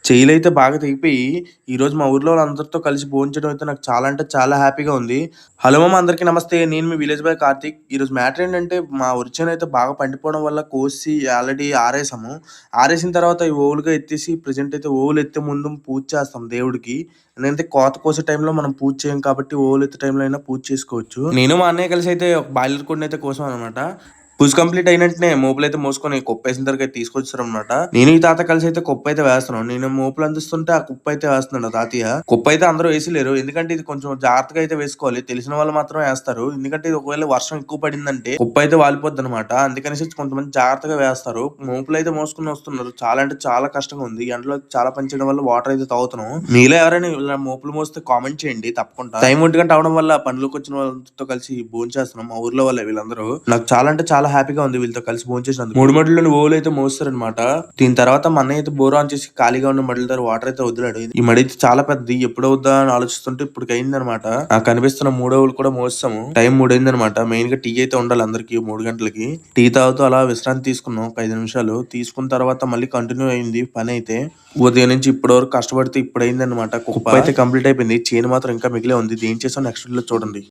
చెయ్యిలైతే బాగా తెగిపోయి, ఈరోజు మా ఊర్లో వాళ్ళందరితో కలిసి భోంచేయడం అయితే నాకు చాలా అంటే చాలా హ్యాపీగా ఉంది. హలో మామ! అందరికీ నమస్తే. నేను మీ విలేజ్ బాయ్ కార్తీక్. ఈరోజు మ్యాటర్ ఏంటంటే, మా వరి చేనయితే బాగా పండిపోవడం వల్ల కోసి ఆల్రెడీ ఆరేసాము. ఆరేసిన తర్వాత ఈ ఓవులుగా ఎత్తేసి ప్రెజెంట్ అయితే ఓవులు ఎత్తే ముందు పూజ చేస్తాం దేవుడికి. ఎందుకంటే కోత కోసే టైంలో మనం పూజ చేయం కాబట్టి ఓవులు ఎత్తే టైంలో అయినా పూజ చేసుకోవచ్చు. నేను మా అన్నయ్య కలిసి అయితే ఒక బాయిలర్ కోడినైతే కోసామనమాట. పూజ కంప్లీట్ అయినెంటనే మోపులైతే మోసుకొని కుప్పేసిన దగ్గరకి తీసుకొచ్చారనమాట. నేను ఈ తాత కలిసి అయితే కుప్పైతే వేస్తున్నాం. నేను మోపులు అందిస్తుంటే ఆ కుప్పైతే వేస్తున్నాడు ఆ తాతయ్య. కుప్పైతే అందరూ వేసిలేరు. ఎందుకంటే ఇది కొంచెం జాగ్రత్తగా అయితే వేసుకోవాలి. తెలిసిన వాళ్ళు మాత్రం వేస్తారు. ఎందుకంటే ఇది ఒకవేళ వర్షం ఎక్కువ పడిందంటే కుప్పైతే వాలిపోద్దనమాట. అందుకనేసి కొంతమంది జాగ్రత్తగా వేస్తారు. మోపులైతే మోసుకొని వస్తున్నారు. చాలా అంటే చాలా కష్టంగా ఉంది. ఎండలో చాలా పని చేయడం వల్ల వాటర్ అయితే తాగుతున్నాం. మీలో ఎవరైనా ఇలా మోపులు మోస్తే కామెంట్ చేయండి తప్పకుండా. టైం 1 గంట అవడం వల్ల పనిలోకి వచ్చిన వాళ్ళతో కలిసి భోంచేస్తున్నాం. మా ఊర్లో వాళ్ళే వీళ్ళందరూ. నాకు చాలా అంటే చాలా హ్యాపీగా ఉంది వీళ్ళతో కలిసి భోంచేసినందుకు. 3 మడుల్లోని ఓవులు అయితే మోస్తారనమాట. దీని తర్వాత మా అన్నయ్య అయితే బోర్ ఆన్ చేసి ఖాళీగా ఉన్న మడుల దగ్గర వాటర్ అయితే వదిలాడు. ఈ మడి అయితే చాలా పెద్దది. ఎప్పుడు అవుద్దా అని ఆలోచిస్తుంటే ఇప్పటికి అయిందనమాట. నాకు కనిపిస్తున్న 3 ఓవులు కూడా మోస్తాము. టైం 3 అయిందనమాట. మెయిన్ గా టీ అయితే ఉండాలి అందరికి 3 గంటలకి. టీ తాగుతూ అలా విశ్రాంతి తీసుకున్నాం ఒక 5 నిమిషాలు. తీసుకున్న తర్వాత మళ్ళీ కంటిన్యూ అయింది పని అయితే. ఉదయం నుంచి ఇప్పటి వరకు కష్టపడితే ఇప్పుడు అయిందనమాట. కుప్ప అయితే కంప్లీట్ అయిపోయింది. చేను మాత్రం ఇంకా మిగిలే ఉంది. ఏం చేసాం నెక్స్ట్ వీడియోలో చూడండి.